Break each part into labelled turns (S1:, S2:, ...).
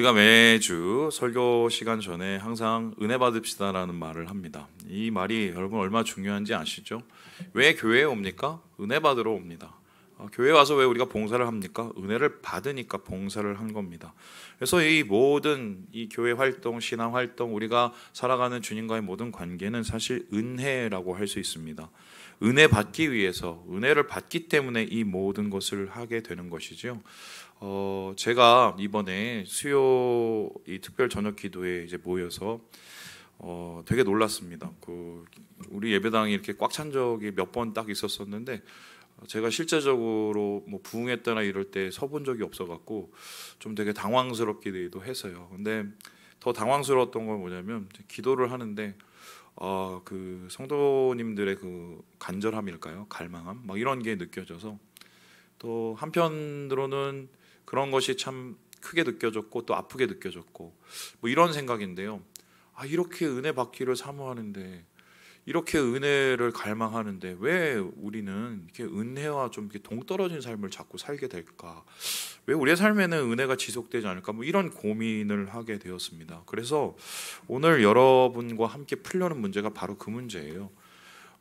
S1: 우리가 매주 설교 시간 전에 항상 은혜 받읍시다라는 말을 합니다. 이 말이 여러분 얼마나 중요한지 아시죠? 왜 교회에 옵니까? 은혜 받으러 옵니다. 교회 와서 왜 우리가 봉사를 합니까? 은혜를 받으니까 봉사를 한 겁니다. 그래서 이 모든 이 교회 활동, 신앙 활동, 우리가 살아가는 주님과의 모든 관계는 사실 은혜라고 할 수 있습니다. 은혜 받기 위해서, 은혜를 받기 때문에 이 모든 것을 하게 되는 것이죠. 제가 이번에 수요 이 특별 저녁 기도에 이제 모여서 되게 놀랐습니다. 우리 예배당이 이렇게 꽉 찬 적이 몇 번 딱 있었었는데 제가 실제적으로 뭐 부흥했다나 이럴 때 서본 적이 없어갖고 좀 되게 당황스럽기도 했어요. 근데 더 당황스러웠던 건 뭐냐면 기도를 하는데 그 성도님들의 그 간절함일까요? 갈망함 막 이런 게 느껴져서 또 한편으로는 그런 것이 참 크게 느껴졌고 또 아프게 느껴졌고 뭐 이런 생각인데요. 이렇게 은혜 받기를 사모하는데 이렇게 은혜를 갈망하는데 왜 우리는 이렇게 은혜와 좀 이렇게 동떨어진 삶을 자꾸 살게 될까? 왜 우리의 삶에는 은혜가 지속되지 않을까? 뭐 이런 고민을 하게 되었습니다. 그래서 오늘 여러분과 함께 풀려는 문제가 바로 그 문제예요.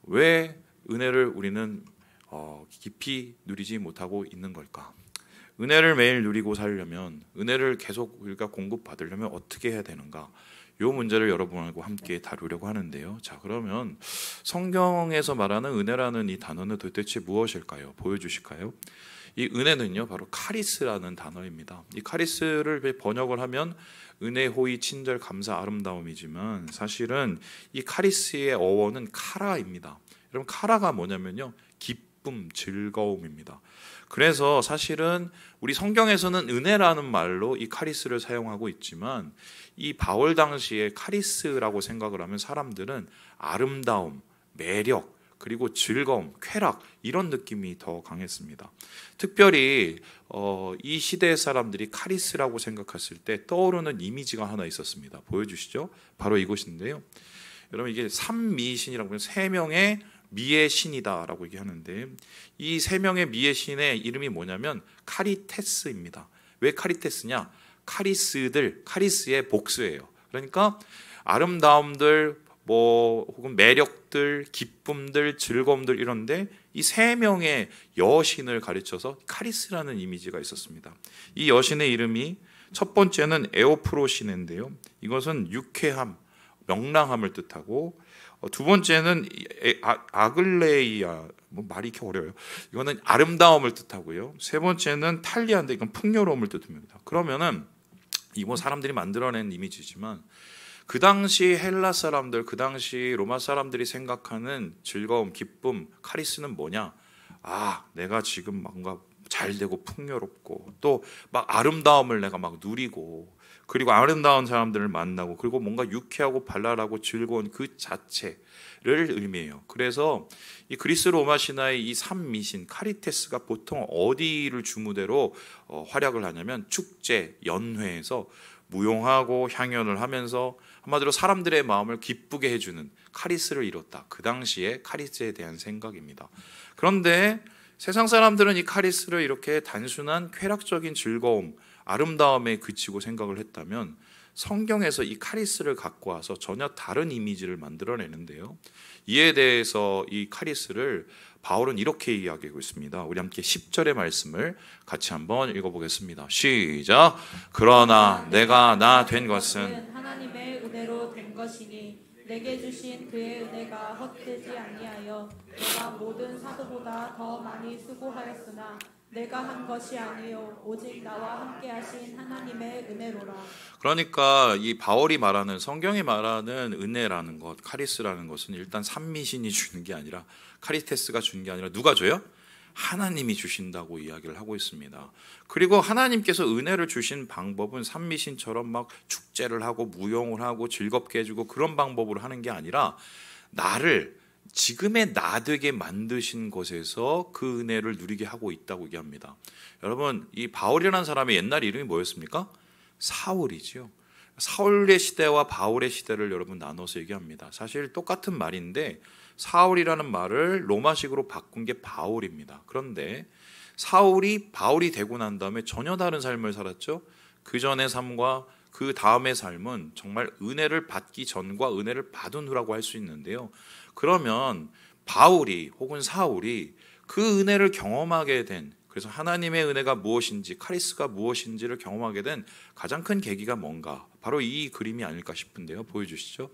S1: 왜 은혜를 우리는 깊이 누리지 못하고 있는 걸까? 은혜를 매일 누리고 살려면, 은혜를 계속 우리가 공급받으려면 어떻게 해야 되는가? 이 문제를 여러분하고 함께 다루려고 하는데요. 자, 그러면 성경에서 말하는 은혜라는 이 단어는 도대체 무엇일까요? 보여주실까요? 이 은혜는요, 바로 카리스라는 단어입니다. 이 카리스를 번역을 하면 은혜, 호의, 친절, 감사, 아름다움이지만 사실은 이 카리스의 어원은 카라입니다. 여러분, 카라가 뭐냐면요, 기쁨, 즐거움입니다. 그래서 사실은 우리 성경에서는 은혜라는 말로 이 카리스를 사용하고 있지만 이 바울 당시에 카리스라고 생각을 하면 사람들은 아름다움, 매력, 그리고 즐거움, 쾌락 이런 느낌이 더 강했습니다. 특별히 이 시대의 사람들이 카리스라고 생각했을 때 떠오르는 이미지가 하나 있었습니다. 보여주시죠. 바로 이것인데요. 여러분, 이게 삼미신이라고 하면 세 명의 미의 신이다라고 얘기하는데 이 세 명의 미의 신의 이름이 뭐냐면 카리테스입니다. 왜 카리테스냐? 카리스의 복수예요. 그러니까 아름다움들, 뭐 혹은 매력들, 기쁨들, 즐거움들 이런데 이 세 명의 여신을 가르쳐서 카리스라는 이미지가 있었습니다. 이 여신의 이름이 첫 번째는 에오프로시네인데요. 이것은 유쾌함, 명랑함을 뜻하고 두 번째는 아글레이아, 뭐 말이 이렇게 어려워요. 이거는 아름다움을 뜻하고요. 세 번째는 탈리아인데 이건 풍요로움을 뜻합니다. 그러면은 이 뭐 사람들이 만들어낸 이미지지만 그 당시 헬라 사람들, 그 당시 로마 사람들이 생각하는 즐거움, 기쁨, 카리스는 뭐냐? 내가 지금 뭔가 잘 되고 풍요롭고 또 막 아름다움을 내가 막 누리고 그리고 아름다운 사람들을 만나고 그리고 뭔가 유쾌하고 발랄하고 즐거운 그 자체를 의미해요. 그래서 이 그리스 로마 신화의 이 삼미신 카리테스가 보통 어디를 주무대로 활약을 하냐면 축제, 연회에서 무용하고 향연을 하면서 한마디로 사람들의 마음을 기쁘게 해주는 카리스를 이뤘다. 그 당시에 카리스에 대한 생각입니다. 그런데 세상 사람들은 이 카리스를 이렇게 단순한 쾌락적인 즐거움, 아름다움에 그치고 생각을 했다면 성경에서 이 카리스를 갖고 와서 전혀 다른 이미지를 만들어내는데요. 이에 대해서 이 카리스를 바울은 이렇게 이야기하고 있습니다. 우리 함께 10절의 말씀을 같이 한번 읽어보겠습니다. 시작. 그러나 내가 나 된 것은
S2: 하나님의 은혜로 된 것이니 내게 주신 그의 은혜가 헛되지 아니하여 내가 모든 사도보다 더 많이 수고하였으나 내가 한 것이 아니요 오직 나와 함께 하신 하나님의 은혜로라.
S1: 그러니까 이 바울이 말하는, 성경이 말하는 은혜라는 것, 카리스라는 것은 일단 삼미신이 주는 게 아니라, 카리테스가 주는 게 아니라 누가 줘요? 하나님이 주신다고 이야기를 하고 있습니다. 그리고 하나님께서 은혜를 주신 방법은 삼미신처럼 막 축제를 하고 무용을 하고 즐겁게 해주고 그런 방법으로 하는 게 아니라 나를 지금의 나 되게 만드신 것에서 그 은혜를 누리게 하고 있다고 얘기합니다. 여러분, 이 바울이라는 사람의 옛날 이름이 뭐였습니까? 사울이죠. 사울의 시대와 바울의 시대를 여러분 나눠서 얘기합니다. 사실 똑같은 말인데 사울이라는 말을 로마식으로 바꾼 게 바울입니다. 그런데 사울이 바울이 되고 난 다음에 전혀 다른 삶을 살았죠. 그 전의 삶과 그 다음의 삶은 정말 은혜를 받기 전과 은혜를 받은 후라고 할 수 있는데요. 그러면 바울이 혹은 사울이 그 은혜를 경험하게 된, 그래서 하나님의 은혜가 무엇인지, 카리스가 무엇인지를 경험하게 된 가장 큰 계기가 뭔가, 바로 이 그림이 아닐까 싶은데요. 보여주시죠.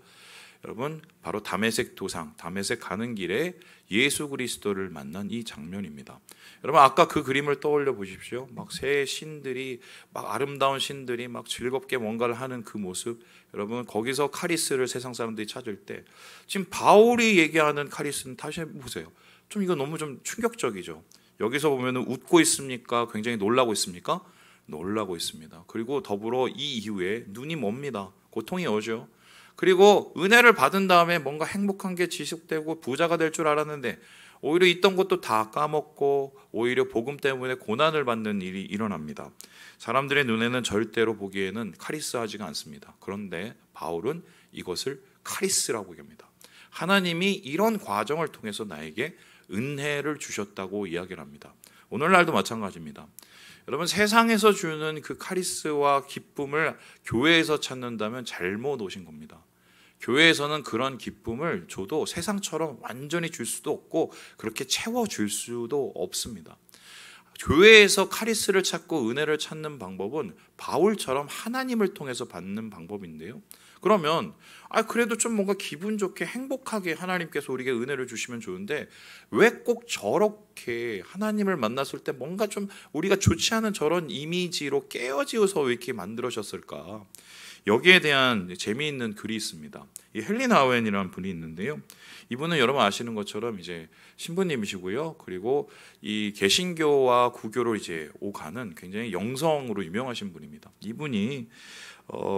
S1: 여러분, 바로 다메섹 도상, 다메섹 가는 길에 예수 그리스도를 만난 이 장면입니다. 여러분, 아까 그 그림을 떠올려 보십시오. 막 새 신들이, 막 아름다운 신들이 막 즐겁게 뭔가를 하는 그 모습. 여러분, 거기서 카리스를 세상 사람들이 찾을 때, 지금 바울이 얘기하는 카리스는 다시 보세요. 좀 이거 너무 좀 충격적이죠. 여기서 보면 웃고 있습니까? 굉장히 놀라고 있습니까? 놀라고 있습니다. 그리고 더불어 이 이후에 눈이 멉니다. 고통이 오죠. 그리고 은혜를 받은 다음에 뭔가 행복한 게 지속되고 부자가 될 줄 알았는데 오히려 있던 것도 다 까먹고 오히려 복음 때문에 고난을 받는 일이 일어납니다. 사람들의 눈에는 절대로 보기에는 카리스하지가 않습니다. 그런데 바울은 이것을 카리스라고 얘기합니다. 하나님이 이런 과정을 통해서 나에게 은혜를 주셨다고 이야기를 합니다. 오늘날도 마찬가지입니다. 여러분, 세상에서 주는 그 카리스와 기쁨을 교회에서 찾는다면 잘못 오신 겁니다. 교회에서는 그런 기쁨을 줘도 세상처럼 완전히 줄 수도 없고 그렇게 채워줄 수도 없습니다. 교회에서 카리스를 찾고 은혜를 찾는 방법은 바울처럼 하나님을 통해서 받는 방법인데요. 그러면 그래도 좀 뭔가 기분 좋게 행복하게 하나님께서 우리에게 은혜를 주시면 좋은데 왜 꼭 저렇게 하나님을 만났을 때 뭔가 좀 우리가 좋지 않은 저런 이미지로 깨어지어서 왜 이렇게 만들어졌을까? 여기에 대한 재미있는 글이 있습니다. 이 헨리 나우엔이라는 분이 있는데요. 이분은 여러분 아시는 것처럼 이제 신부님이시고요. 그리고 이 개신교와 구교로 이제 오가는 굉장히 영성으로 유명하신 분입니다. 이분이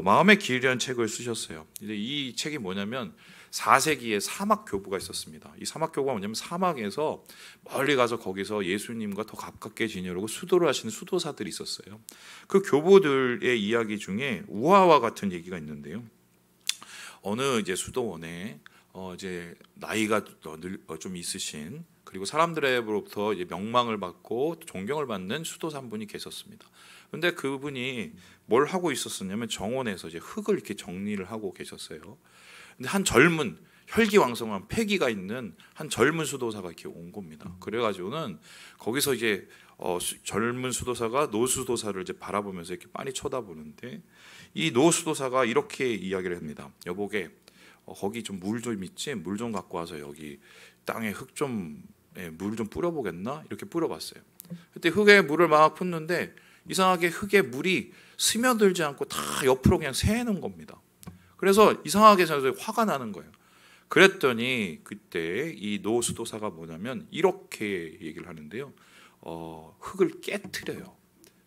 S1: 마음의 길이라는 책을 쓰셨어요. 이제 이 책이 뭐냐면 4세기에 사막 교부가 있었습니다. 이 사막 교부가 뭐냐면 사막에서 멀리 가서 거기서 예수님과 더 가깝게 지내려고 수도를 하시는 수도사들이 있었어요. 그 교부들의 이야기 중에 우화와 같은 얘기가 있는데요. 어느 이제 수도원에 이제 나이가 좀 있으신, 그리고 사람들로부터 이제 명망을 받고 존경을 받는 수도사 한 분이 계셨습니다. 근데 그분이 뭘 하고 있었었냐면 정원에서 이제 흙을 이렇게 정리를 하고 계셨어요. 근데 한 젊은 혈기왕성한 패기가 있는 한 젊은 수도사가 이렇게 온 겁니다. 그래가지고는 거기서 이제 젊은 수도사가 노수도사를 이제 바라보면서 이렇게 빤히 쳐다보는데 이 노수도사가 이렇게 이야기를 합니다. 여보게, 거기 좀 물 좀 있지? 물 좀 갖고 와서 여기 땅에 흙 좀 물 좀 뿌려보겠나? 이렇게 뿌려봤어요. 그때 흙에 물을 막 붓는데 이상하게 흙에 물이 스며들지 않고 다 옆으로 그냥 새는 겁니다. 그래서 이상하게 저는 화가 나는 거예요. 그랬더니 그때 이 노수도사가 뭐냐면 이렇게 얘기를 하는데요. 흙을 깨트려요.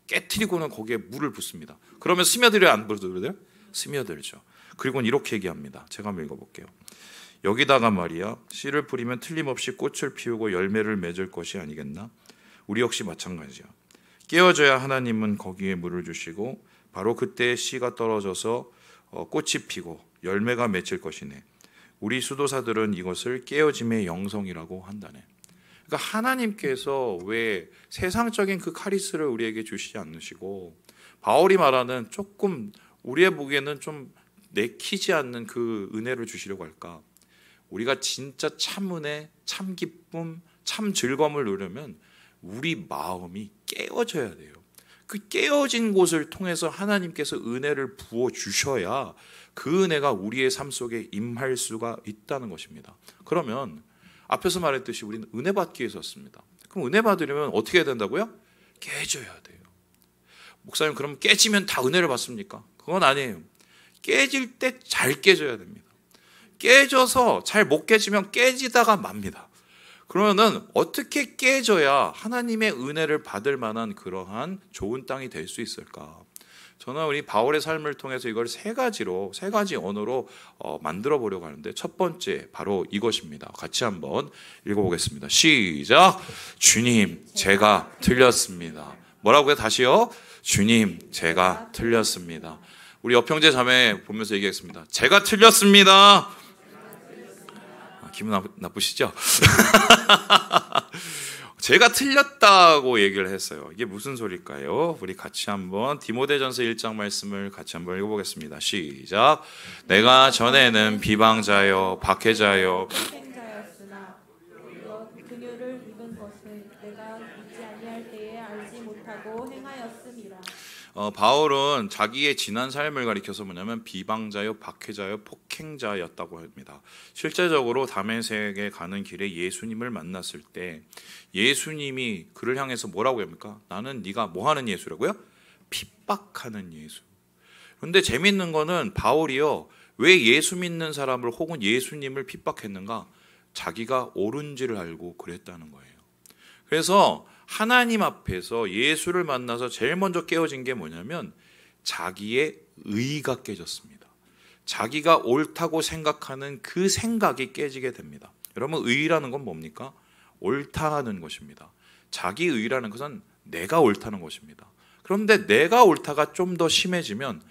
S1: 깨트리고는 거기에 물을 붓습니다. 그러면 스며들어요, 안 스며들어요? 스며들죠. 그리고는 이렇게 얘기합니다. 제가 한번 읽어볼게요. 여기다가 말이야, 씨를 뿌리면 틀림없이 꽃을 피우고 열매를 맺을 것이 아니겠나? 우리 역시 마찬가지야. 깨어져야 하나님은 거기에 물을 주시고 바로 그때 씨가 떨어져서 꽃이 피고 열매가 맺힐 것이네. 우리 수도사들은 이것을 깨어짐의 영성이라고 한다네. 그러니까 하나님께서 왜 세상적인 그 카리스를 우리에게 주시지 않으시고 바울이 말하는 조금 우리의 보기에는 좀 내키지 않는 그 은혜를 주시려고 할까? 우리가 진짜 참 은혜, 참 기쁨, 참 즐거움을 누리려면 우리 마음이 깨어져야 돼요. 그 깨어진 곳을 통해서 하나님께서 은혜를 부어주셔야 그 은혜가 우리의 삶 속에 임할 수가 있다는 것입니다. 그러면 앞에서 말했듯이 우리는 은혜 받기 위해서 왔습니다. 그럼 은혜 받으려면 어떻게 해야 된다고요? 깨져야 돼요. 목사님, 그럼 깨지면 다 은혜를 받습니까? 그건 아니에요. 깨질 때 잘 깨져야 됩니다. 깨져서 잘 못 깨지면 깨지다가 맙니다. 그러면은 어떻게 깨져야 하나님의 은혜를 받을 만한 그러한 좋은 땅이 될 수 있을까? 저는 우리 바울의 삶을 통해서 이걸 세 가지 언어로 만들어 보려고 하는데, 첫 번째 바로 이것입니다. 같이 한번 읽어보겠습니다. 시작. 주님, 제가 틀렸습니다. 뭐라고요? 다시요. 주님, 제가 틀렸습니다. 우리 옆형제 자매 보면서 얘기하겠습니다. 제가 틀렸습니다. 기분 나쁘시죠? 제가 틀렸다고 얘기를 했어요. 이게 무슨 소리일까요? 우리 같이 한번 디모데전서 1장 말씀을 같이 한번 읽어보겠습니다. 시작. 내가 전에는 비방자여 박해자여
S2: 폭행자였으나 그녀를 입은 것을 내가 믿지 아니할 때에 알지 못하고 행하였음이라.
S1: 바울은 자기의 지난 삶을 가리켜서 뭐냐면 비방자요, 박해자요, 폭행자였다고 합니다. 실제적으로 다메섹에 가는 길에 예수님을 만났을 때 예수님이 그를 향해서 뭐라고 합니까? 나는 네가 뭐 하는 예수라고요? 핍박하는 예수. 그런데 재밌는 거는 바울이요, 왜 예수 믿는 사람을 혹은 예수님을 핍박했는가? 자기가 옳은지를 알고 그랬다는 거예요. 그래서 하나님 앞에서 예수를 만나서 제일 먼저 깨어진 게 뭐냐면 자기의 의가 깨졌습니다. 자기가 옳다고 생각하는 그 생각이 깨지게 됩니다. 여러분, 의라는 건 뭡니까? 옳다는 것입니다. 자기 의라는 것은 내가 옳다는 것입니다. 그런데 내가 옳다가 좀 더 심해지면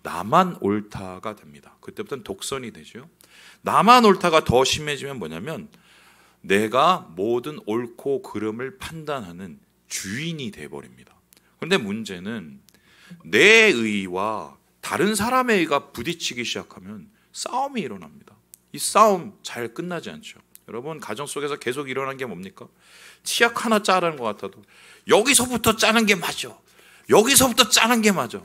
S1: 나만 옳다가 됩니다. 그때부터는 독선이 되죠. 나만 옳다가 더 심해지면 뭐냐면 내가 모든 옳고 그름을 판단하는 주인이 돼버립니다. 그런데 문제는 내 의와 다른 사람의 의가 부딪히기 시작하면 싸움이 일어납니다. 이 싸움 잘 끝나지 않죠. 여러분, 가정 속에서 계속 일어난 게 뭡니까? 치약 하나 짜는 것 같아도 여기서부터 짜는 게 맞아, 여기서부터 짜는 게 맞아.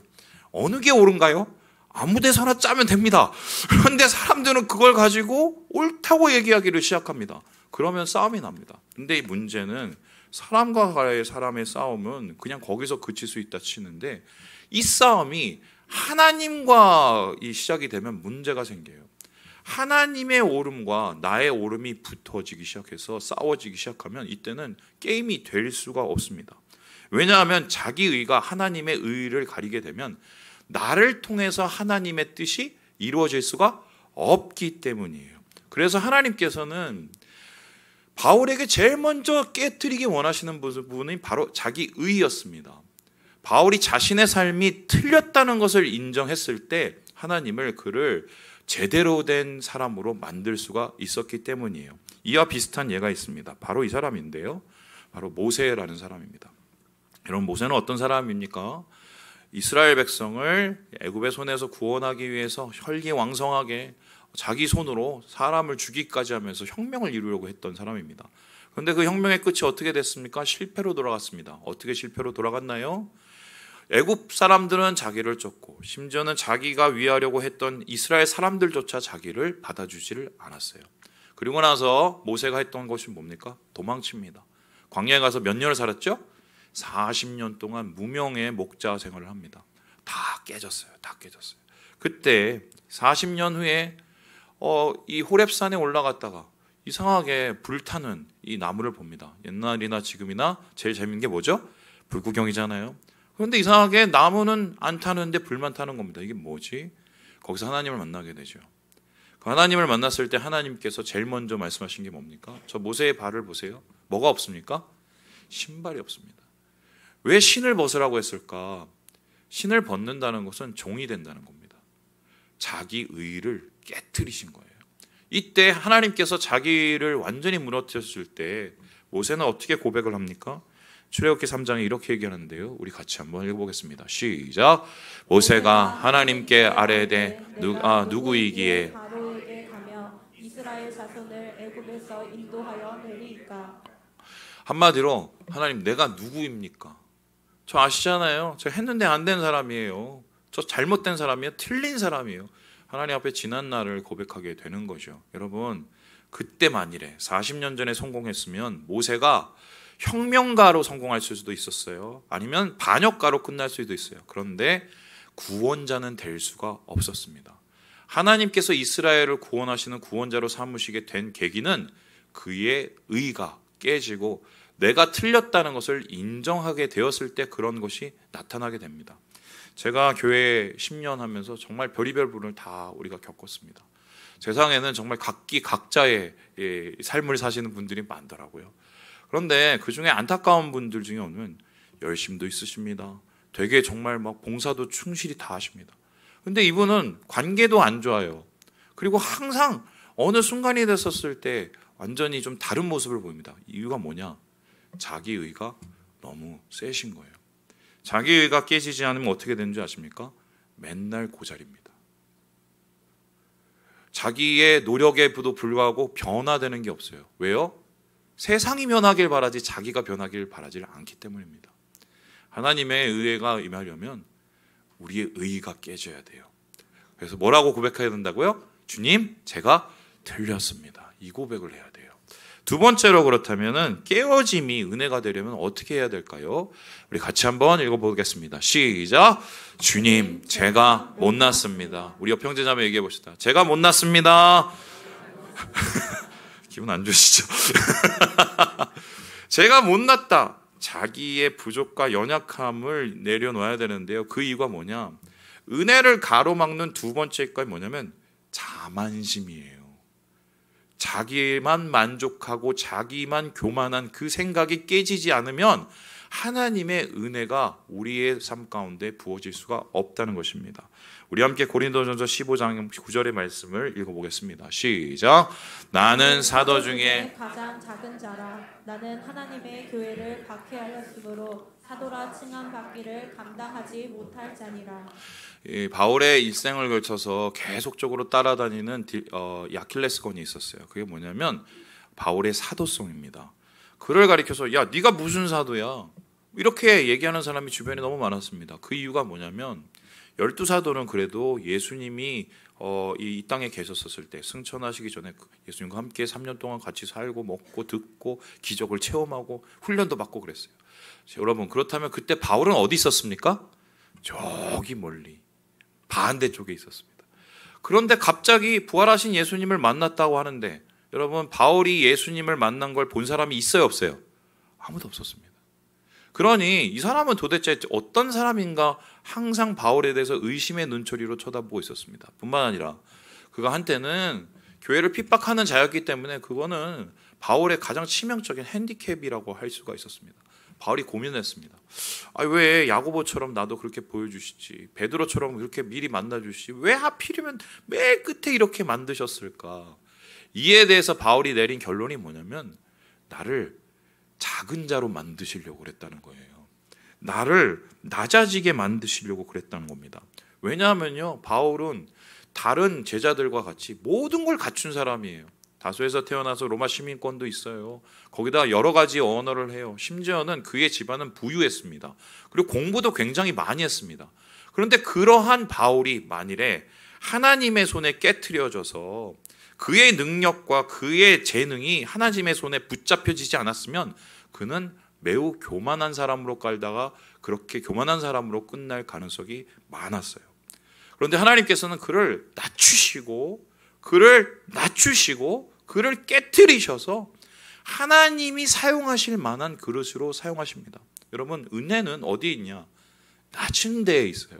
S1: 어느 게 옳은가요? 아무 데서나 짜면 됩니다. 그런데 사람들은 그걸 가지고 옳다고 얘기하기를 시작합니다. 그러면 싸움이 납니다. 근데 이 문제는 사람과의 사람의 싸움은 그냥 거기서 그칠 수 있다 치는데 이 싸움이 하나님과 이 시작이 되면 문제가 생겨요. 하나님의 옳음과 나의 옳음이 붙어지기 시작해서 싸워지기 시작하면 이때는 게임이 될 수가 없습니다. 왜냐하면 자기 의가 하나님의 의를 가리게 되면 나를 통해서 하나님의 뜻이 이루어질 수가 없기 때문이에요. 그래서 하나님께서는 바울에게 제일 먼저 깨뜨리기 원하시는 부분이 바로 자기 의였습니다. 바울이 자신의 삶이 틀렸다는 것을 인정했을 때 하나님을 그를 제대로 된 사람으로 만들 수가 있었기 때문이에요. 이와 비슷한 예가 있습니다. 바로 이 사람인데요. 바로 모세라는 사람입니다. 여러분, 모세는 어떤 사람입니까? 이스라엘 백성을 애굽의 손에서 구원하기 위해서 혈기왕성하게 자기 손으로 사람을 죽이기까지 하면서 혁명을 이루려고 했던 사람입니다. 그런데 그 혁명의 끝이 어떻게 됐습니까? 실패로 돌아갔습니다. 어떻게 실패로 돌아갔나요? 애굽 사람들은 자기를 쫓고 심지어는 자기가 위하려고 했던 이스라엘 사람들조차 자기를 받아주지를 않았어요. 그리고 나서 모세가 했던 것이 뭡니까? 도망칩니다. 광야에 가서 몇 년을 살았죠? 40년 동안 무명의 목자 생활을 합니다. 다 깨졌어요. 다 깨졌어요. 그때 40년 후에 이 호렙산에 올라갔다가 이상하게 불타는 이 나무를 봅니다. 옛날이나 지금이나 제일 재밌는 게 뭐죠? 불구경이잖아요. 그런데 이상하게 나무는 안 타는데 불만 타는 겁니다. 이게 뭐지? 거기서 하나님을 만나게 되죠. 그 하나님을 만났을 때 하나님께서 제일 먼저 말씀하신 게 뭡니까? 저 모세의 발을 보세요. 뭐가 없습니까? 신발이 없습니다. 왜 신을 벗으라고 했을까? 신을 벗는다는 것은 종이 된다는 겁니다. 자기 의를 깨트리신 거예요. 이때 하나님께서 자기를 완전히 무너뜨렸을 때 모세는 어떻게 고백을 합니까? 출애굽기 3장에 이렇게 얘기하는데요. 우리 같이 한번 읽어보겠습니다. 시작. 모세가 하나님께 아뢰되 누구이기에
S2: 바로에게 가며 이스라엘 자손을 애굽에서 인도하여 내리까.
S1: 한마디로 하나님, 내가 누구입니까? 저 아시잖아요. 저 했는데 안 된 사람이에요. 저 잘못된 사람이에요. 틀린 사람이에요. 하나님 앞에 지난 날을 고백하게 되는 거죠. 여러분, 그때 만일에 40년 전에 성공했으면 모세가 혁명가로 성공할 수도 있었어요. 아니면 반역가로 끝날 수도 있어요. 그런데 구원자는 될 수가 없었습니다. 하나님께서 이스라엘을 구원하시는 구원자로 삼으시게 된 계기는 그의 의가 깨지고 내가 틀렸다는 것을 인정하게 되었을 때 그런 것이 나타나게 됩니다. 제가 교회 10년 하면서 정말 별의별 분을 다 우리가 겪었습니다. 세상에는 정말 각기 각자의 삶을 사시는 분들이 많더라고요. 그런데 그중에 안타까운 분들 중에 오면 열심도 있으십니다. 되게 정말 막 봉사도 충실히 다 하십니다. 그런데 이분은 관계도 안 좋아요. 그리고 항상 어느 순간이 됐었을 때 완전히 좀 다른 모습을 보입니다. 이유가 뭐냐? 자기의가 너무 세신 거예요. 자기의가 깨지지 않으면 어떻게 되는 줄 아십니까? 맨날 고잘입니다. 자기의 노력에도 불구하고 변화되는 게 없어요. 왜요? 세상이 변하길 바라지 자기가 변하길 바라지 않기 때문입니다. 하나님의 의가 임하려면 우리의 의가 깨져야 돼요. 그래서 뭐라고 고백해야 된다고요? 주님, 제가 틀렸습니다. 이 고백을 해야 돼요. 두 번째로 그렇다면은 깨어짐이 은혜가 되려면 어떻게 해야 될까요? 우리 같이 한번 읽어보겠습니다. 시작. 주님, 제가 못났습니다. 우리 옆 형제자매 얘기해 봅시다. 제가 못났습니다. 기분 안 좋으시죠? 제가 못났다. 자기의 부족과 연약함을 내려놓아야 되는데요. 그 이유가 뭐냐? 은혜를 가로막는 두 번째 것이 뭐냐면 자만심이에요. 자기만 만족하고 자기만 교만한 그 생각이 깨지지 않으면 하나님의 은혜가 우리의 삶 가운데 부어질 수가 없다는 것입니다. 우리 함께 고린도전서 15장 9절의 말씀을 읽어보겠습니다. 시작. 나는 사도 중에
S2: 가장 작은 자라. 나는 하나님의 교회를 박해하였으므로 사도라 칭함받기를 감당하지 못할 자니라.
S1: 바울의 일생을 걸쳐서 계속적으로 따라다니는 야킬레스건이 있었어요. 그게 뭐냐면 바울의 사도성입니다. 그를 가리켜서 야, 네가 무슨 사도야? 이렇게 얘기하는 사람이 주변에 너무 많았습니다. 그 이유가 뭐냐면 12사도는 그래도 예수님이 이 땅에 계셨었을 때 승천하시기 전에 예수님과 함께 3년 동안 같이 살고 먹고 듣고 기적을 체험하고 훈련도 받고 그랬어요. 여러분, 그렇다면 그때 바울은 어디 있었습니까? 저기 멀리 반대쪽에 있었습니다. 그런데 갑자기 부활하신 예수님을 만났다고 하는데 여러분, 바울이 예수님을 만난 걸 본 사람이 있어요, 없어요? 아무도 없었습니다. 그러니 이 사람은 도대체 어떤 사람인가 항상 바울에 대해서 의심의 눈초리로 쳐다보고 있었습니다. 뿐만 아니라 그가 한때는 교회를 핍박하는 자였기 때문에 그거는 바울의 가장 치명적인 핸디캡이라고 할 수가 있었습니다. 바울이 고민했습니다. 왜 야고보처럼 나도 그렇게 보여주시지, 베드로처럼 그렇게 미리 만나주시지, 왜 하필이면 맨 끝에 이렇게 만드셨을까? 이에 대해서 바울이 내린 결론이 뭐냐면 나를 작은 자로 만드시려고 그랬다는 거예요. 나를 낮아지게 만드시려고 그랬다는 겁니다. 왜냐하면요, 바울은 다른 제자들과 같이 모든 걸 갖춘 사람이에요. 다소에서 태어나서 로마 시민권도 있어요. 거기다 여러 가지 언어를 해요. 심지어는 그의 집안은 부유했습니다. 그리고 공부도 굉장히 많이 했습니다. 그런데 그러한 바울이 만일에 하나님의 손에 깨트려져서 그의 능력과 그의 재능이 하나님의 손에 붙잡혀지지 않았으면 그는 매우 교만한 사람으로 깔다가 그렇게 교만한 사람으로 끝날 가능성이 많았어요. 그런데 하나님께서는 그를 낮추시고 그를 깨트리셔서 하나님이 사용하실 만한 그릇으로 사용하십니다. 여러분, 은혜는 어디에 있냐? 낮은 데에 있어요.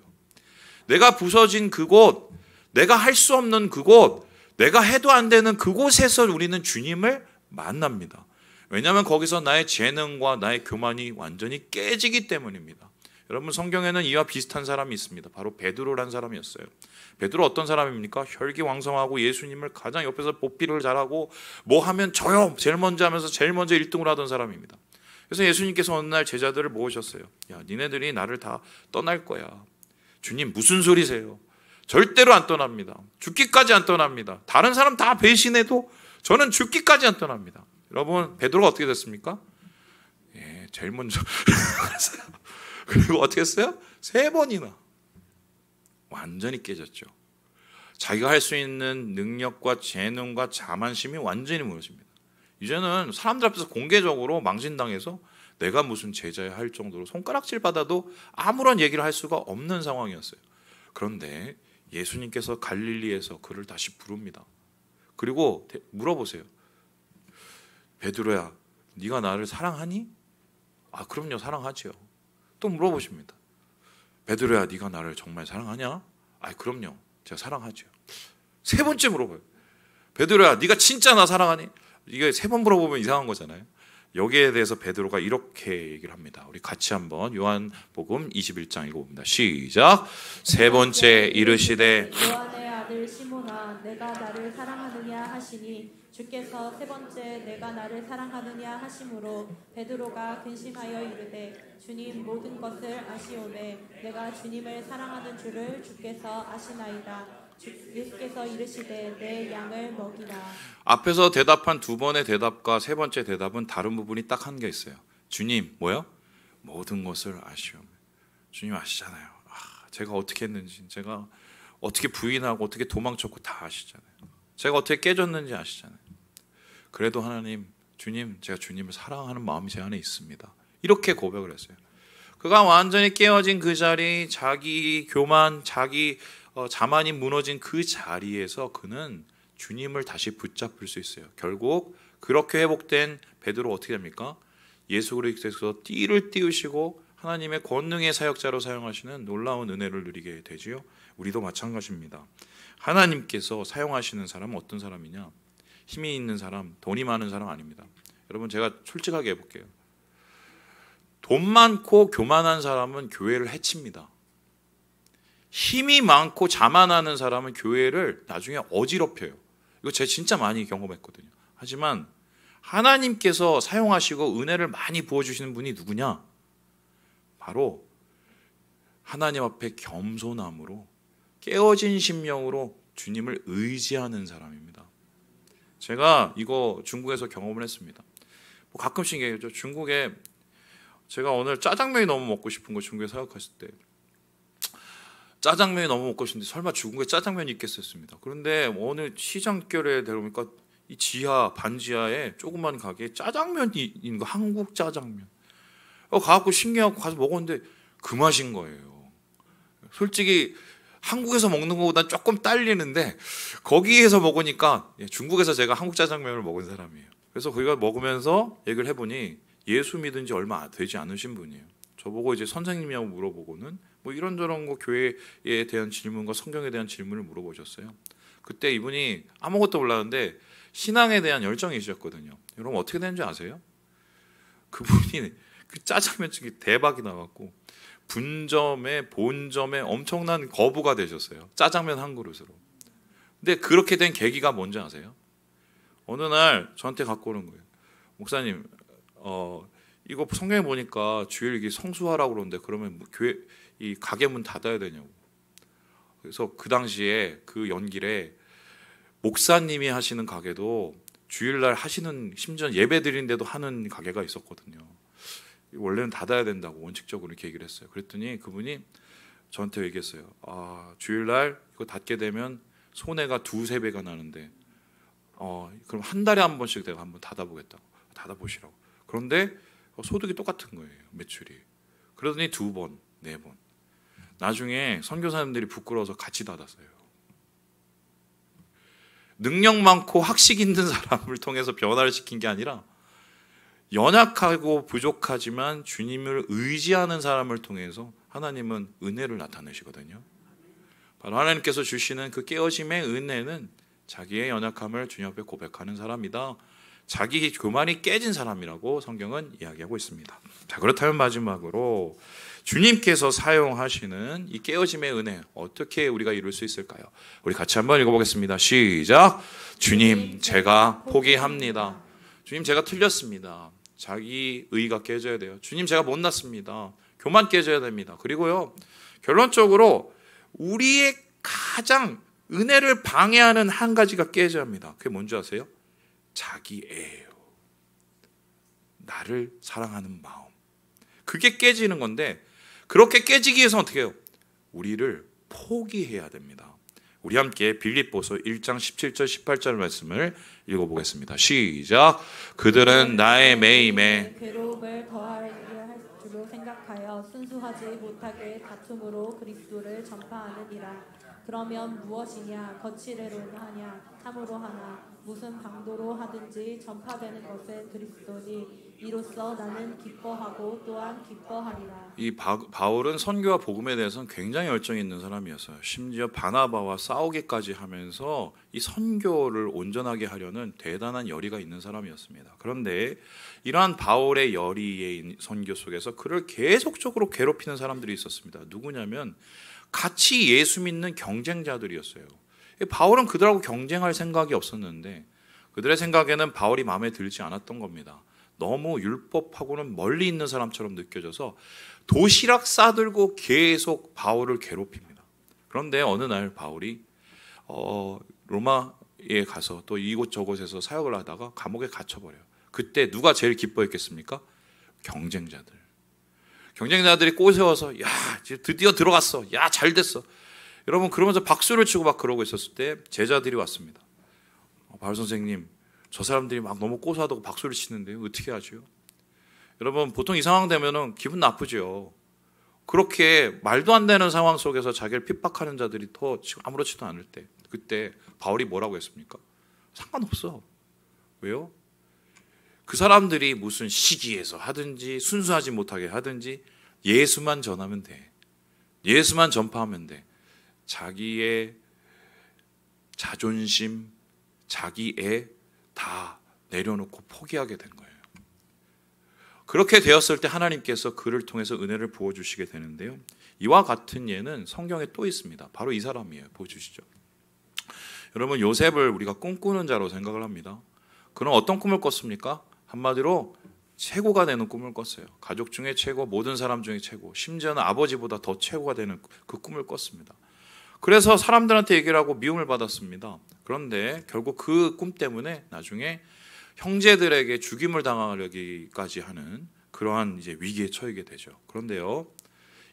S1: 내가 부서진 그곳, 내가 할 수 없는 그곳, 내가 해도 안 되는 그곳에서 우리는 주님을 만납니다. 왜냐하면 거기서 나의 재능과 나의 교만이 완전히 깨지기 때문입니다. 여러분, 성경에는 이와 비슷한 사람이 있습니다. 바로 베드로라는 사람이었어요. 베드로 어떤 사람입니까? 혈기왕성하고 예수님을 가장 옆에서 보필을 잘하고 뭐 하면 저요 제일 먼저 하면서 제일 먼저 1등을 하던 사람입니다. 그래서 예수님께서 어느 날 제자들을 모으셨어요. 야, 니네들이 나를 다 떠날 거야. 주님, 무슨 소리세요? 절대로 안 떠납니다. 죽기까지 안 떠납니다. 다른 사람 다 배신해도 저는 죽기까지 안 떠납니다. 여러분, 베드로가 어떻게 됐습니까? 제일 먼저 그리고 어떻게 했어요? 3번이나 완전히 깨졌죠. 자기가 할 수 있는 능력과 재능과 자만심이 완전히 무너집니다. 이제는 사람들 앞에서 공개적으로 망신당해서 내가 무슨 제자야 할 정도로 손가락질 받아도 아무런 얘기를 할 수가 없는 상황이었어요. 그런데 예수님께서 갈릴리에서 그를 다시 부릅니다. 그리고 물어보세요. 베드로야, 네가 나를 사랑하니? 그럼요, 사랑하지요. 또 물어보십니다. 베드로야, 네가 나를 정말 사랑하냐? 그럼요, 제가 사랑하죠. 3번째 물어봐요. 베드로야, 네가 진짜 나 사랑하니? 이게 3번 물어보면 이상한 거잖아요. 여기에 대해서 베드로가 이렇게 얘기를 합니다. 우리 같이 한번 요한복음 21장 읽어봅니다. 시작. 3번째 이르시되
S2: 요한의 아들 시몬아, 물으시니라 내가 나를 사랑하느냐 하시니 주께서 세 번째 내가 나를 사랑하느냐 하심으로 베드로가 근심하여 이르되 주님 모든 것을 아시오매 내가 주님을 사랑하는 줄을 주께서 아시나이다. 예수께서 이르시되 내 양을 먹이라.
S1: 앞에서 대답한 두 번의 대답과 세 번째 대답은 다른 부분이 딱 한 게 있어요. 주님 뭐요? 모든 것을 아시오매. 주님 아시잖아요. 제가 어떻게 했는지, 제가 어떻게 부인하고 어떻게 도망쳤고 다 아시잖아요. 제가 어떻게 깨졌는지 아시잖아요. 그래도 하나님, 주님, 제가 주님을 사랑하는 마음이 제 안에 있습니다. 이렇게 고백을 했어요. 그가 완전히 깨어진 그 자리, 자기 교만, 자기 자만이 무너진 그 자리에서 그는 주님을 다시 붙잡을 수 있어요. 결국 그렇게 회복된 베드로 어떻게 됩니까? 예수 그리스도께서 띠를 띄우시고 하나님의 권능의 사역자로 사용하시는 놀라운 은혜를 누리게 되지요. 우리도 마찬가지입니다. 하나님께서 사용하시는 사람은 어떤 사람이냐? 힘이 있는 사람, 돈이 많은 사람 아닙니다. 여러분 제가 솔직하게 해볼게요. 돈 많고 교만한 사람은 교회를 해칩니다. 힘이 많고 자만하는 사람은 교회를 나중에 어지럽혀요. 이거 제가 진짜 많이 경험했거든요. 하지만 하나님께서 사용하시고 은혜를 많이 부어주시는 분이 누구냐? 바로 하나님 앞에 겸손함으로 깨어진 심령으로 주님을 의지하는 사람입니다. 제가 이거 중국에서 경험을 했습니다. 가끔씩 얘기하죠. 중국에 제가 오늘 짜장면이 너무 먹고 싶은 거 중국에 사역했을 때 짜장면이 너무 먹고 싶은데 설마 중국에 짜장면이 있겠었습니다. 그런데 어느 시장결에 내려오니까 이 지하 반지하에 조그만 가게에 짜장면이 있는 거, 한국 짜장면. 가갖고 신기하고 가서 먹었는데 그 맛인 거예요. 솔직히 한국에서 먹는 것보다 조금 딸리는데 거기에서 먹으니까 중국에서 제가 한국 짜장면을 먹은 사람이에요. 그래서 거기가 먹으면서 얘기를 해보니 예수 믿은 지 얼마 되지 않으신 분이에요. 저보고 이제 선생님이라고 물어보고는 뭐 이런저런 거 교회에 대한 질문과 성경에 대한 질문을 물어보셨어요. 그때 이분이 아무것도 몰랐는데 신앙에 대한 열정이셨거든요. 여러분 어떻게 되는지 아세요? 그분이 그 짜장면집이 대박이 나갖고 분점에 본점에 엄청난 거부가 되셨어요. 짜장면 한 그릇으로. 근데 그렇게 된 계기가 뭔지 아세요? 어느 날 저한테 갖고 오는 거예요. 목사님, 이거 성경에 보니까 주일 이게 성수하라고 그러는데 그러면 교회 이 가게 문 닫아야 되냐고. 그래서 그 당시에 그 연길에 목사님이 하시는 가게도 주일날 하시는 심지어 예배 드리는데도 하는 가게가 있었거든요. 원래는 닫아야 된다고 원칙적으로 이렇게 얘기를 했어요. 그랬더니 그분이 저한테 얘기했어요. 주일날 이거 닫게 되면 손해가 2-3배가 나는데 그럼 한 달에 한 번씩 내가 한번 닫아보겠다고. 닫아보시라고. 그런데 소득이 똑같은 거예요. 매출이. 그러더니 2번, 4번. 나중에 선교사님들이 부끄러워서 같이 닫았어요. 능력 많고 학식 있는 사람을 통해서 변화를 시킨 게 아니라 연약하고 부족하지만 주님을 의지하는 사람을 통해서 하나님은 은혜를 나타내시거든요. 바로 하나님께서 주시는 그 깨어짐의 은혜는 자기의 연약함을 주님 앞에 고백하는 사람이다. 자기 교만이 깨진 사람이라고 성경은 이야기하고 있습니다. 자, 그렇다면 마지막으로 주님께서 사용하시는 이 깨어짐의 은혜 어떻게 우리가 이룰 수 있을까요? 우리 같이 한번 읽어보겠습니다. 시작. 주님 제가 포기합니다. 주님 제가 틀렸습니다. 자기 의가 깨져야 돼요. 주님 제가 못났습니다. 교만 깨져야 됩니다. 그리고요 결론적으로 우리의 가장 은혜를 방해하는 한 가지가 깨져야 합니다. 그게 뭔지 아세요? 자기애예요. 나를 사랑하는 마음. 그게 깨지는 건데 그렇게 깨지기 위해서 어떻게 해요? 우리를 포기해야 됩니다. 우리 함께 빌립보서 1장 17절 18절 말씀을 읽어보겠습니다. 시작. 그들은 나의 매임에
S2: 괴로움을 더하려 할 줄로 생각하여 순수하지 못하게 다툼으로 그리스도를 전파하느니라. 그러면 무엇이냐 거칠애로 하냐 참으로 하나 무슨 방도로 하든지 전파되는 것은 그리스도니 이로써 나는 기뻐하고 또한 기뻐하리라.
S1: 이 바울은 선교와 복음에 대해서는 굉장히 열정이 있는 사람이었어요. 심지어 바나바와 싸우기까지 하면서 이 선교를 온전하게 하려는 대단한 열의가 있는 사람이었습니다. 그런데 이러한 바울의 열의의 선교 속에서 그를 계속적으로 괴롭히는 사람들이 있었습니다. 누구냐면 같이 예수 믿는 경쟁자들이었어요. 바울은 그들하고 경쟁할 생각이 없었는데 그들의 생각에는 바울이 마음에 들지 않았던 겁니다. 너무 율법하고는 멀리 있는 사람처럼 느껴져서 도시락 싸들고 계속 바울을 괴롭힙니다. 그런데 어느 날 바울이 로마에 가서 또 이곳저곳에서 사역을 하다가 감옥에 갇혀버려요. 그때 누가 제일 기뻐했겠습니까? 경쟁자들이 꼬세워서 야 드디어 들어갔어. 야 잘됐어. 여러분 그러면서 박수를 치고 막 그러고 있었을 때 제자들이 왔습니다. 바울 선생님 저 사람들이 막 너무 고소하다고 박수를 치는데요. 어떻게 하죠? 여러분 보통 이 상황 되면은 기분 나쁘죠. 그렇게 말도 안 되는 상황 속에서 자기를 핍박하는 자들이 더 아무렇지도 않을 때 그때 바울이 뭐라고 했습니까? 상관없어. 왜요? 그 사람들이 무슨 시기에서 하든지 순수하지 못하게 하든지 예수만 전하면 돼. 예수만 전파하면 돼. 자기의 자존심, 자기 애 다 내려놓고 포기하게 된 거예요. 그렇게 되었을 때 하나님께서 그를 통해서 은혜를 부어주시게 되는데요. 이와 같은 예는 성경에 또 있습니다. 바로 이 사람이에요. 보여주시죠. 여러분 요셉을 우리가 꿈꾸는 자로 생각을 합니다. 그는 어떤 꿈을 꿨습니까? 한마디로 최고가 되는 꿈을 꿨어요. 가족 중에 최고, 모든 사람 중에 최고, 심지어는 아버지보다 더 최고가 되는 그 꿈을 꿨습니다. 그래서 사람들한테 얘기를 하고 미움을 받았습니다. 그런데 결국 그 꿈 때문에 나중에 형제들에게 죽임을 당하기까지 하는 그러한 이제 위기에 처하게 되죠. 그런데요,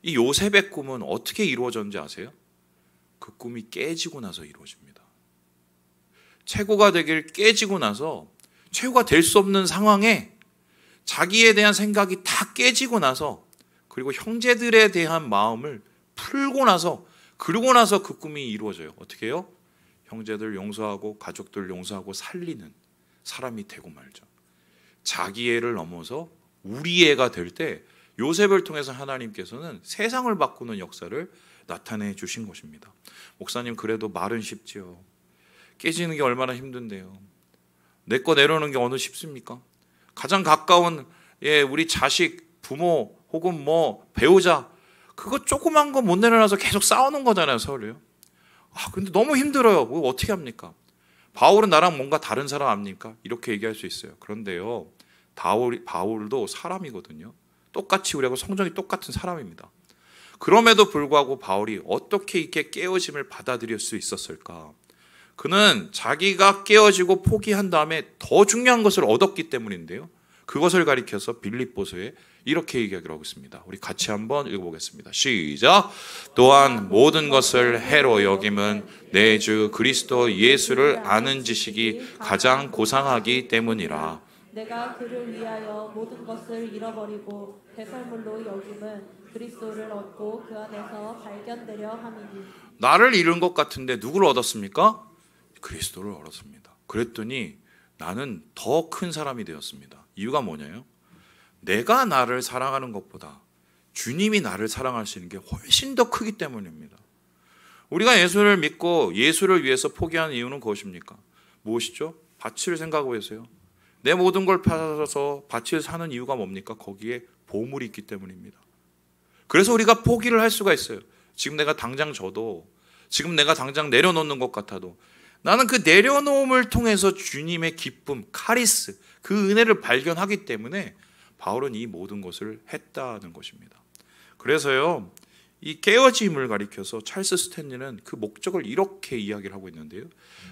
S1: 이 요셉의 꿈은 어떻게 이루어졌는지 아세요? 그 꿈이 깨지고 나서 이루어집니다. 최고가 되길 깨지고 나서 최고가 될 수 없는 상황에 자기에 대한 생각이 다 깨지고 나서 그리고 형제들에 대한 마음을 풀고 나서 그러고 나서 그 꿈이 이루어져요. 어떻게 해요? 형제들 용서하고 가족들 용서하고 살리는 사람이 되고 말죠. 자기 애를 넘어서 우리 애가 될 때 요셉을 통해서 하나님께서는 세상을 바꾸는 역사를 나타내 주신 것입니다. 목사님 그래도 말은 쉽지요. 깨지는 게 얼마나 힘든데요. 내 거 내려오는 게 어느 쉽습니까? 가장 가까운 우리 자식, 부모 혹은 뭐 배우자 그거 조그만 거 못 내려놔서 계속 싸우는 거잖아요. 서로요. 근데 너무 힘들어요. 그거 어떻게 합니까? 바울은 나랑 뭔가 다른 사람 아닙니까? 이렇게 얘기할 수 있어요. 그런데요, 바울도 사람이거든요. 똑같이 우리하고 성정이 똑같은 사람입니다. 그럼에도 불구하고 바울이 어떻게 이렇게 깨어짐을 받아들일 수 있었을까? 그는 자기가 깨어지고 포기한 다음에 더 중요한 것을 얻었기 때문인데요. 그것을 가리켜서 빌립보서에 이렇게 얘기하기로 하고 있습니다. 우리 같이 한번 읽어보겠습니다. 시작. 또한 모든 것을 해로 여김은 내 주 그리스도 예수를 아는 지식이 가장 고상하기 때문이라.
S2: 내가 그를 위하여 모든 것을 잃어버리고 배설물로 여김은 그리스도를 얻고 그 안에서 발견되려 함이니.
S1: 나를 잃은 것 같은데 누구를 얻었습니까? 그리스도를 얻었습니다. 그랬더니 나는 더 큰 사람이 되었습니다. 이유가 뭐냐요? 내가 나를 사랑하는 것보다 주님이 나를 사랑하시는 게 훨씬 더 크기 때문입니다. 우리가 예수를 믿고 예수를 위해서 포기한 이유는 무엇입니까? 무엇이죠? 밭을 생각하고 계세요. 내 모든 걸 팔아서 밭을 사는 이유가 뭡니까? 거기에 보물이 있기 때문입니다. 그래서 우리가 포기를 할 수가 있어요. 지금 내가 당장 져도, 지금 내가 당장 내려놓는 것 같아도 나는 그 내려놓음을 통해서 주님의 기쁨, 카리스, 그 은혜를 발견하기 때문에 바울은 이 모든 것을 했다는 것입니다. 그래서요, 이 깨어짐을 가리켜서 찰스 스탠리는 그 목적을 이렇게 이야기를 하고 있는데요.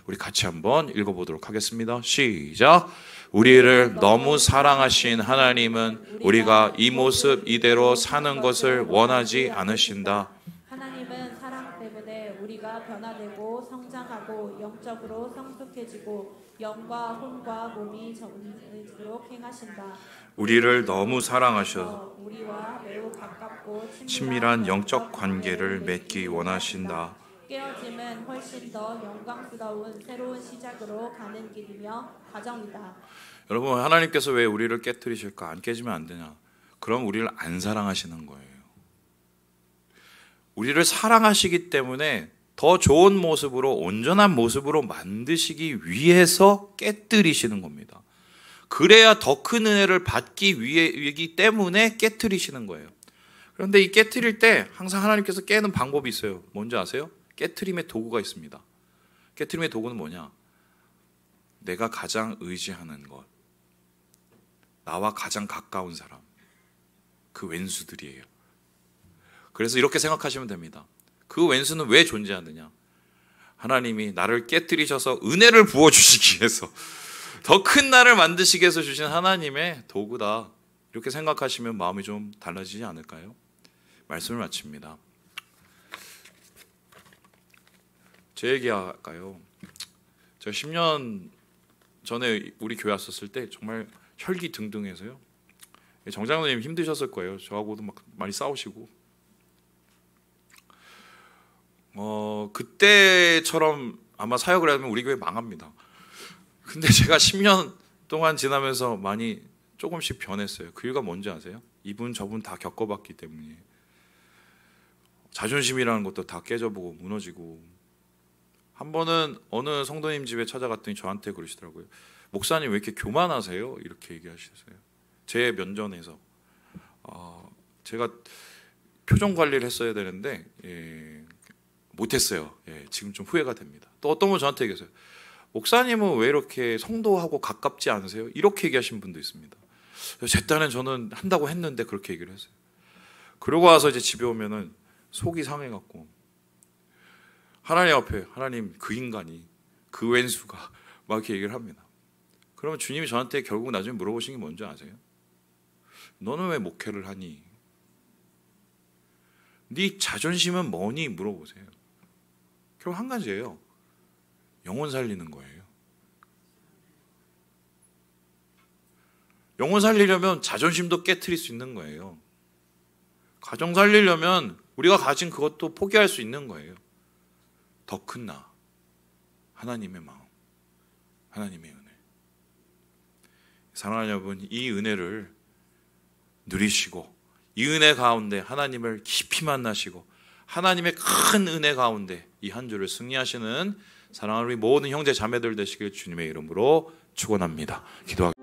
S1: 우리 같이 한번 읽어보도록 하겠습니다. 시작. 우리를 너무 사랑하신 하나님은 우리가 이 모습 이대로 사는 것을 원하지 않으신다.
S2: 하나님은 사랑 때문에 우리가 변화되고 성장하고 영적으로 성숙해지고 영과 혼과 몸이 정리되도록 행하신다.
S1: 우리를 너무 사랑하셔서
S2: 우리와 매우 가깝고
S1: 친밀한 영적 관계를 맺기 원하신다.
S2: 깨어짐은 훨씬 더 영광스러운 새로운 시작으로 가는 길이며 과정이다.
S1: 여러분, 하나님께서 왜 우리를 깨뜨리실까? 안 깨지면 안 되냐? 그럼 우리를 안 사랑하시는 거예요. 우리를 사랑하시기 때문에 더 좋은 모습으로, 온전한 모습으로 만드시기 위해서 깨뜨리시는 겁니다. 그래야 더 큰 은혜를 받기 위해이기 때문에 깨뜨리시는 거예요. 그런데 이 깨뜨릴 때 항상 하나님께서 깨는 방법이 있어요. 뭔지 아세요? 깨뜨림의 도구가 있습니다. 깨트림의 도구는 뭐냐? 내가 가장 의지하는 것, 나와 가장 가까운 사람, 그 왼수들이에요. 그래서 이렇게 생각하시면 됩니다. 그 왼수는 왜 존재하느냐? 하나님이 나를 깨뜨리셔서 은혜를 부어주시기 위해서, 더 큰 나를 만드시기 위해서 주신 하나님의 도구다. 이렇게 생각하시면 마음이 좀 달라지지 않을까요? 말씀을 마칩니다. 제 얘기할까요? 제가 10년 전에 우리 교회 왔었을 때 정말 혈기등등해서요. 정장로님 힘드셨을 거예요. 저하고도 막 많이 싸우시고. 그때처럼 아마 사역을 하면 우리 교회 망합니다. 근데 제가 10년 동안 지나면서 많이 조금씩 변했어요. 그 이유가 뭔지 아세요? 이분 저분 다 겪어봤기 때문에. 자존심이라는 것도 다 깨져보고 무너지고. 한 번은 어느 성도님 집에 찾아갔더니 저한테 그러시더라고요. 목사님 왜 이렇게 교만하세요? 이렇게 얘기하셨어요. 제 면전에서. 제가 표정 관리를 했어야 되는데 못했어요. 지금 좀 후회가 됩니다. 또 어떤 분 저한테 얘기했어요. 목사님은 왜 이렇게 성도하고 가깝지 않으세요? 이렇게 얘기하신 분도 있습니다. 제 딴엔 저는 한다고 했는데 그렇게 얘기를 했어요. 그러고 와서 이제 집에 오면은 속이 상해갖고 하나님 앞에 하나님 그 인간이 그 왼수가 막 이렇게 얘기를 합니다. 그러면 주님이 저한테 결국 나중에 물어보신 게 뭔지 아세요? 너는 왜 목회를 하니? 네 자존심은 뭐니? 물어보세요. 결국 한 가지예요. 영혼 살리는 거예요. 영혼 살리려면 자존심도 깨트릴 수 있는 거예요. 가정 살리려면 우리가 가진 그것도 포기할 수 있는 거예요. 더 큰 나, 하나님의 마음, 하나님의 은혜. 사랑하는 여러분, 이 은혜를 누리시고 이 은혜 가운데 하나님을 깊이 만나시고 하나님의 큰 은혜 가운데 이 한 주를 승리하시는 사랑하는 우리 모든 형제 자매들 되시길 주님의 이름으로 축원합니다. 기도하겠습니다.